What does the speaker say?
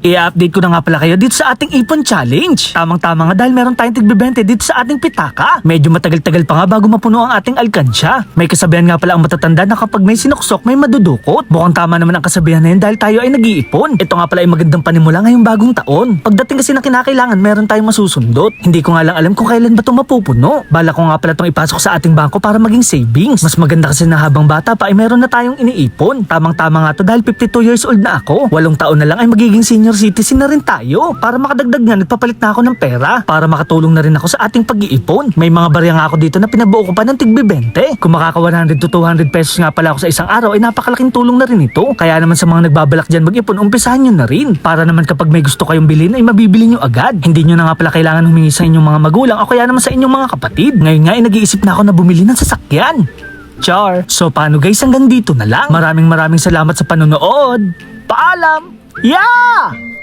I-update ko na nga pala kayo dito sa ating ipon challenge. Tamang-tama nga dahil meron tayong tigbebente dito sa ating pitaka. Medyo matagal-tagal pa nga bago mapuno ang ating alkansya. May kasabihan nga pala ang matatanda na kapag may sinuksok may madudukot. Mukhang tama naman ang kasabihan na yun dahil tayo ay nag-iipon. Ito nga pala ay magandang panimula ngayong bagong taon. Pagdating kasi na kinakailangan meron tayong masusundot. Hindi ko nga lang alam kung kailan ba ito mapupuno. Bala ko nga pala itong ipasok sa ating bangko para maging savings. Mas maganda kasi na habang bata pa ay meron na tayong iniipon. Tamang-tama nga to dahil 52 years old na ako. 8 taon na lang ay magiging senior citizen na rin tayo. Para makadagdag nga, nagpapalit na ako ng pera. Para makatulong na rin ako sa ating pag-iipon. May mga barya nga ako dito na pinabuo ko pa ng tig-20. Kung makaka 100 to 200 pesos nga pala ako sa isang araw, ay napakalaking tulong na rin ito. Kaya naman sa mga nagbabalak dyan mag-ipon, umpisahan nyo na rin. Para naman kapag may gusto kayong bilhin, ay mabibili nyo agad. Hindi nyo na nga pala kailangan humingi sa inyong mga magulang o kaya naman sa inyong mga kapatid. Ngayon nga ay nag-iisip na ako na bumili ng sasakyan. Char. So paano guys, hanggang dito na lang. Maraming salamat sa panonood. Paalam! Yeah!